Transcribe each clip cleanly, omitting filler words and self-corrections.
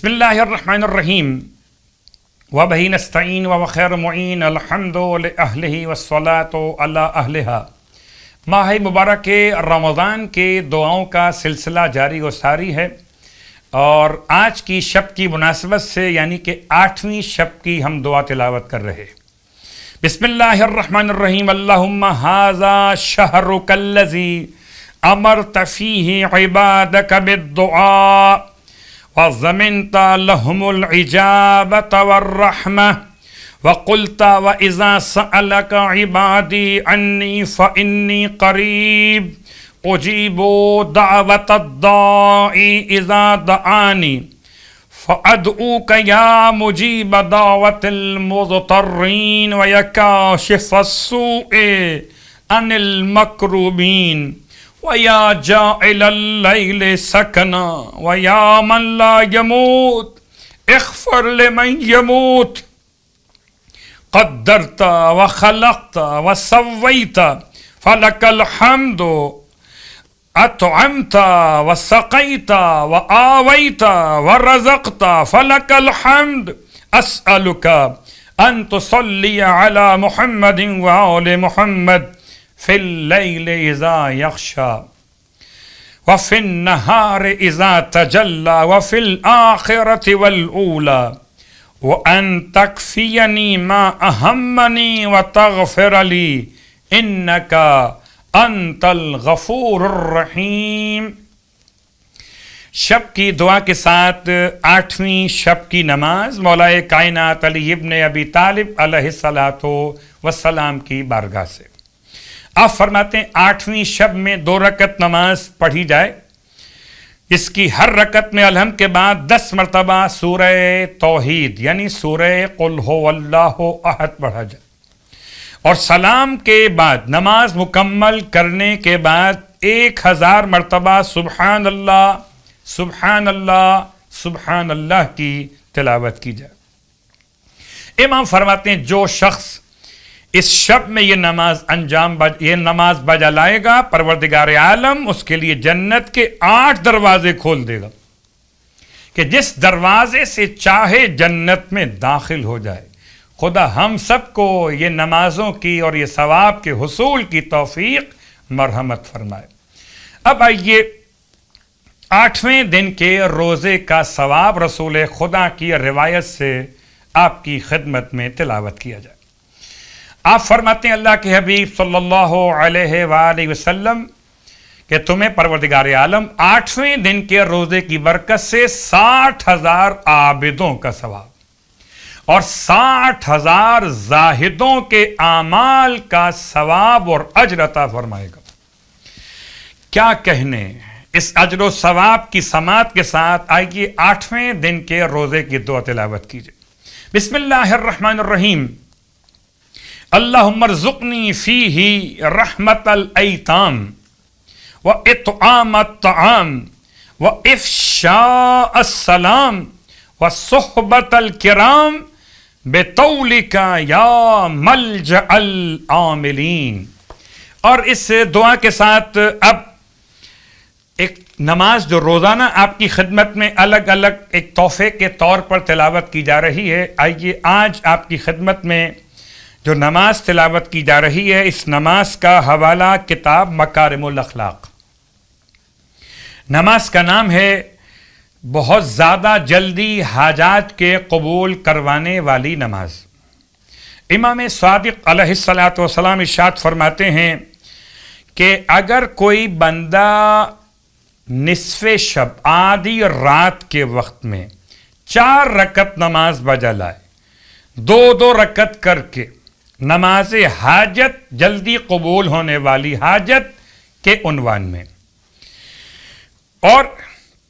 بسم اللہ الرحمن الرحیم وبہ نستعین وخیر معین الحمد لأہلہ والصلاة علی اہلہا۔ ماہ مبارک رمضان کے دعاؤں کا سلسلہ جاری و ساری ہے، اور آج کی شب کی مناسبت سے یعنی کہ 8ویں شب کی ہم دعا تلاوت کر رہے۔ بسم اللہ الرحمن الرحیم اللہم ھذا شہرک الذی امرت فیہ عبادک بالدعاء وضمنت لهم العجابة والرحمة وقلت وإذا سألك عبادي عني فإني قريب أجيب دعوة الداعي إذا دعاني فأدعوك يا مجيب دعوة المضطرين ويكاشف السوء عن المكروبين وَيَا جَاعِلَ اللَّيْلِ سَكَنًا وَيَا مَنْ لَا يَمُوتُ اغْفِرْ لِمَنْ يَمُوتُ قَدَّرْتَ وَخَلَقْتَ وَسَوَّيْتَ فَلَكَ الْحَمْدُ أَطْعَمْتَ وَسَقَيْتَ وَآوَيْتَ وَرَزَقْتَ فَلَكَ الْحَمْدُ أَسْأَلُكَ أَن تُصَلِّيَ عَلَى مُحَمَّدٍ وَآلِ مُحَمَّدٍ فی اللیل اذا یغشی وفی النہار اذا تجلی وفی الآخرۃ والأولی وان تکفینی ما اہمنی وتغفر لی انک انت الغفور الرحیم۔ شب کی دعا کے ساتھ 8ویں شب کی نماز مولا کائنات علی ابن ابی طالب علیہ الصلاۃ والسلام کی بارگاہ سے۔ آپ فرماتے ہیں 8ویں شب میں 2 رکعت نماز پڑھی جائے، اس کی ہر رکعت میں الحمد کے بعد 10 مرتبہ سورہ توحید یعنی سورہ قل ھو اللہ احد پڑھا جائے، اور سلام کے بعد نماز مکمل کرنے کے بعد 1000 مرتبہ سبحان اللہ سبحان اللہ سبحان اللہ کی تلاوت کی جائے۔ امام فرماتے ہیں جو شخص اس شب میں یہ نماز بجا لائے گا، پروردگار عالم اس کے لیے جنت کے 8 دروازے کھول دے گا کہ جس دروازے سے چاہے جنت میں داخل ہو جائے۔ خدا ہم سب کو یہ نمازوں کی اور یہ ثواب کے حصول کی توفیق مرحمت فرمائے۔ اب آئیے 8ویں دن کے روزے کا ثواب رسول خدا کی روایت سے آپ کی خدمت میں تلاوت کیا جائے۔ آپ فرماتے ہیں اللہ کے حبیب صلی اللہ علیہ وآلہ وسلم کہ تمہیں پروردگار عالم 8ویں دن کے روزے کی برکت سے 60,000 عابدوں کا ثواب اور 60,000 زاہدوں کے اعمال کا ثواب اور اجر عطا فرمائے گا۔ کیا کہنے، اس اجر و ثواب کی سماعت کے ساتھ آئیے 8ویں دن کے روزے کی دعا تلاوت کیجئے۔ بسم اللہ الرحمن الرحیم اللہم ارزقنی فیہ رحمت الایتام واطعام الطعام وافشاء السلام وصحبت الکرام بطولک یا ملجأ العاملین۔ اور اس دعا کے ساتھ اب ایک نماز جو روزانہ آپ کی خدمت میں الگ الگ ایک تحفے کے طور پر تلاوت کی جا رہی ہے، آئیے آج آپ کی خدمت میں جو نماز تلاوت کی جا رہی ہے، اس نماز کا حوالہ کتاب مکارم الاخلاق۔ نماز کا نام ہے بہت زیادہ جلدی حاجات کے قبول کروانے والی نماز۔ امام صادق علیہ الصلاۃ والسلام ارشاد فرماتے ہیں کہ اگر کوئی بندہ نصف شب آدھی رات کے وقت میں 4 رکعت نماز بجا لائے، 2 رکعت کر کے نماز حاجت جلدی قبول ہونے والی حاجت کے عنوان میں، اور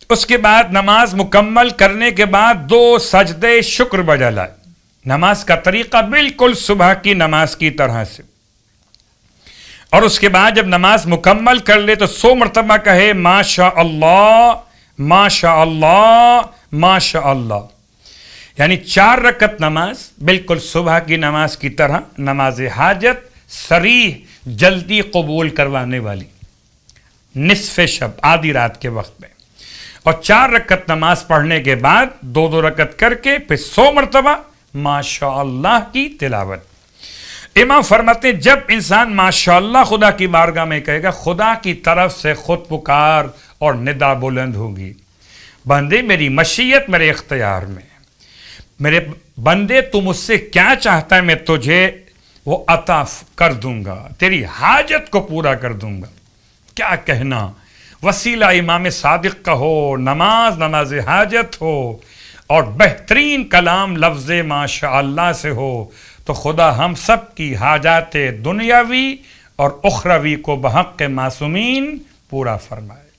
اس کے بعد نماز مکمل کرنے کے بعد 2 سجدے شکر بجا لائے، نماز کا طریقہ بالکل صبح کی نماز کی طرح سے، اور اس کے بعد جب نماز مکمل کر لے تو 100 مرتبہ کہے ماشاء اللہ ماشاء اللہ ماشاء اللہ، یعنی 4 رکعت نماز بالکل صبح کی نماز کی طرح، نماز حاجت صریح جلدی قبول کروانے والی، نصف شب آدھی رات کے وقت میں، اور 4 رکعت نماز پڑھنے کے بعد 2 رکعت کر کے پھر 100 مرتبہ ماشاء اللہ کی تلاوت۔ امام فرماتے ہیں جب انسان ماشاء اللہ خدا کی بارگاہ میں کہے گا، خدا کی طرف سے خود پکار اور ندا بلند ہوگی، بندے میری مشیت میرے اختیار میں، میرے بندے تو مجھ سے کیا چاہتا ہے میں تجھے وہ عطا کر دوں گا، تیری حاجت کو پورا کر دوں گا۔ کیا کہنا، وسیلہ امام صادق کا ہو، نماز حاجت ہو، اور بہترین کلام لفظ ماشاء اللہ سے ہو، تو خدا ہم سب کی حاجات دنیاوی اور اخروی کو بحق معصومین پورا فرمائے۔